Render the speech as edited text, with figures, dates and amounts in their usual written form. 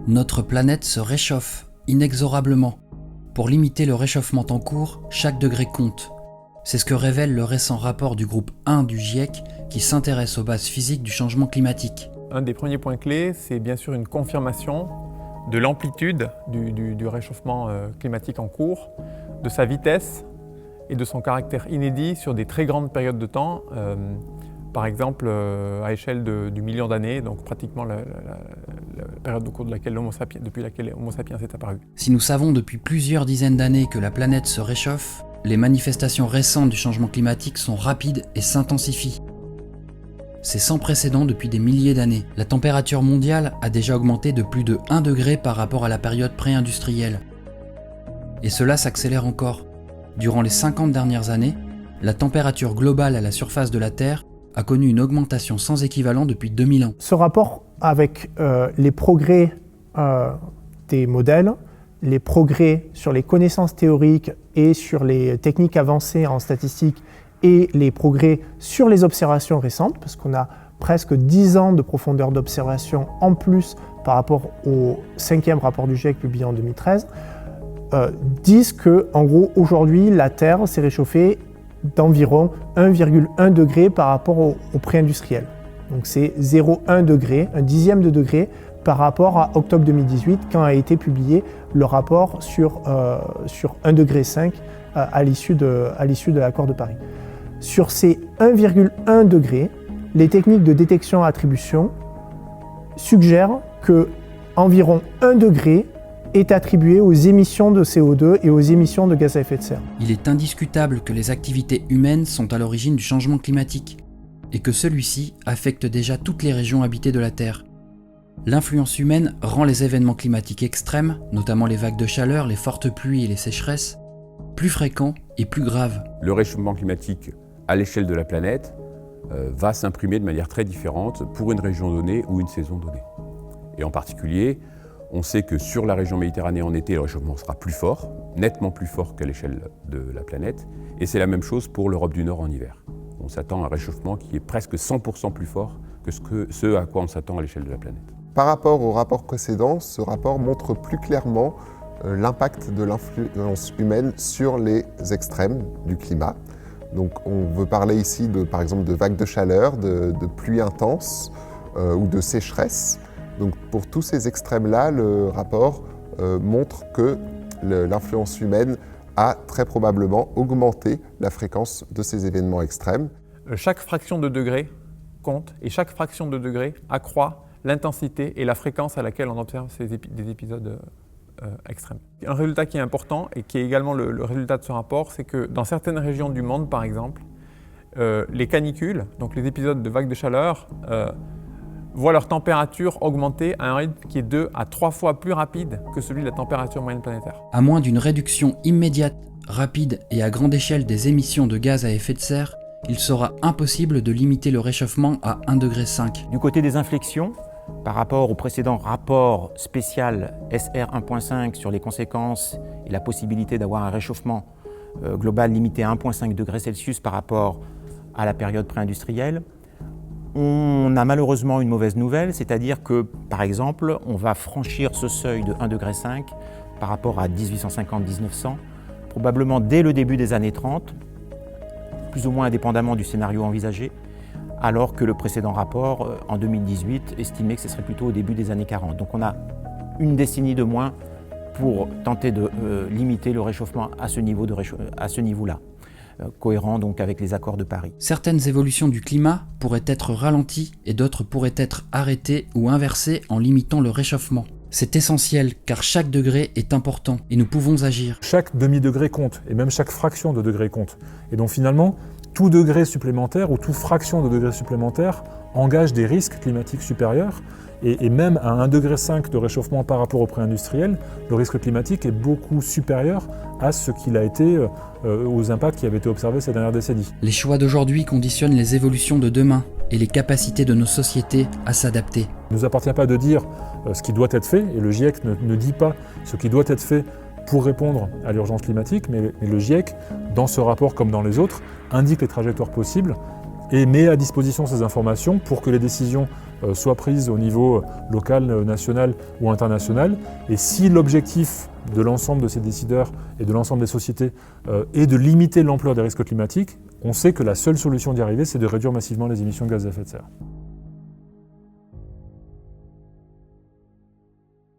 Notre planète se réchauffe, inexorablement. Pour limiter le réchauffement en cours, chaque degré compte. C'est ce que révèle le récent rapport du groupe 1 du GIEC qui s'intéresse aux bases physiques du changement climatique. Un des premiers points clés, c'est bien sûr une confirmation de l'amplitude du réchauffement climatique en cours, de sa vitesse et de son caractère inédit sur des très grandes périodes de temps, par exemple à échelle du million d'années, donc pratiquement la période au cours de laquelle depuis laquelle l'Homo sapiens est apparu. Si nous savons depuis plusieurs dizaines d'années que la planète se réchauffe, les manifestations récentes du changement climatique sont rapides et s'intensifient. C'est sans précédent depuis des milliers d'années. La température mondiale a déjà augmenté de plus de 1 degré par rapport à la période pré-industrielle. Et cela s'accélère encore. Durant les 50 dernières années, la température globale à la surface de la Terre a connu une augmentation sans équivalent depuis 2000 ans. Ce rapport avec les progrès des modèles, les progrès sur les connaissances théoriques et sur les techniques avancées en statistique et les progrès sur les observations récentes, parce qu'on a presque 10 ans de profondeur d'observation en plus par rapport au 5e rapport du GIEC publié en 2013, disent que, en gros, aujourd'hui, la Terre s'est réchauffée d'environ 1,1 degré par rapport au pré-industriel. Donc c'est 0,1 degré, un dixième de degré par rapport à octobre 2018, quand a été publié le rapport sur 1,5 degré à l'issue de l'accord de Paris. Sur ces 1,1 degré, les techniques de détection-attribution suggèrent que environ 1 degré est attribué aux émissions de CO2 et aux émissions de gaz à effet de serre. Il est indiscutable que les activités humaines sont à l'origine du changement climatique et que celui-ci affecte déjà toutes les régions habitées de la Terre. L'influence humaine rend les événements climatiques extrêmes, notamment les vagues de chaleur, les fortes pluies et les sécheresses, plus fréquents et plus graves. Le réchauffement climatique à l'échelle de la planète va s'imprimer de manière très différente pour une région donnée ou une saison donnée. Et en particulier, on sait que sur la région Méditerranée en été, le réchauffement sera plus fort, nettement plus fort qu'à l'échelle de la planète. Et c'est la même chose pour l'Europe du Nord en hiver. On s'attend à un réchauffement qui est presque 100% plus fort que ce à quoi on s'attend à l'échelle de la planète. Par rapport au rapport précédent, ce rapport montre plus clairement l'impact de l'influence humaine sur les extrêmes du climat. Donc on veut parler ici par exemple de vagues de chaleur, de pluies intenses ou de sécheresse. Donc pour tous ces extrêmes-là, le rapport montre que l'influence humaine a très probablement augmenté la fréquence de ces événements extrêmes. Chaque fraction de degré compte et chaque fraction de degré accroît l'intensité et la fréquence à laquelle on observe des épisodes extrêmes. Un résultat qui est important et qui est également le résultat de ce rapport, c'est que dans certaines régions du monde, par exemple, les canicules, donc les épisodes de vagues de chaleur, voient leur température augmenter à un rythme qui est 2 à 3 fois plus rapide que celui de la température moyenne planétaire. À moins d'une réduction immédiate, rapide et à grande échelle des émissions de gaz à effet de serre, il sera impossible de limiter le réchauffement à 1,5 degré. Du côté des inflexions, par rapport au précédent rapport spécial SR 1.5 sur les conséquences et la possibilité d'avoir un réchauffement global limité à 1,5 degré Celsius par rapport à la période pré-industrielle, on a malheureusement une mauvaise nouvelle, c'est-à-dire que, par exemple, on va franchir ce seuil de 1,5 degré par rapport à 1850-1900, probablement dès le début des années 30, plus ou moins indépendamment du scénario envisagé, alors que le précédent rapport, en 2018, estimait que ce serait plutôt au début des années 40. Donc on a une décennie de moins pour tenter de limiter le réchauffement à ce niveau-là. Cohérent donc avec les accords de Paris. Certaines évolutions du climat pourraient être ralenties et d'autres pourraient être arrêtées ou inversées en limitant le réchauffement. C'est essentiel car chaque degré est important et nous pouvons agir. Chaque demi-degré compte et même chaque fraction de degré compte. Et donc finalement, tout degré supplémentaire ou toute fraction de degré supplémentaire engage des risques climatiques supérieurs. Et même à 1,5 degré de réchauffement par rapport au pré-industriel, le risque climatique est beaucoup supérieur à ce qu'il a été aux impacts qui avaient été observés ces dernières décennies. Les choix d'aujourd'hui conditionnent les évolutions de demain et les capacités de nos sociétés à s'adapter. Il ne nous appartient pas de dire ce qui doit être fait, et le GIEC ne dit pas ce qui doit être fait pour répondre à l'urgence climatique, mais le GIEC, dans ce rapport comme dans les autres, indique les trajectoires possibles et met à disposition ces informations pour que les décisions soient prises au niveau local, national ou international. Et si l'objectif de l'ensemble de ces décideurs et de l'ensemble des sociétés est de limiter l'ampleur des risques climatiques, on sait que la seule solution d'y arriver, c'est de réduire massivement les émissions de gaz à effet de serre.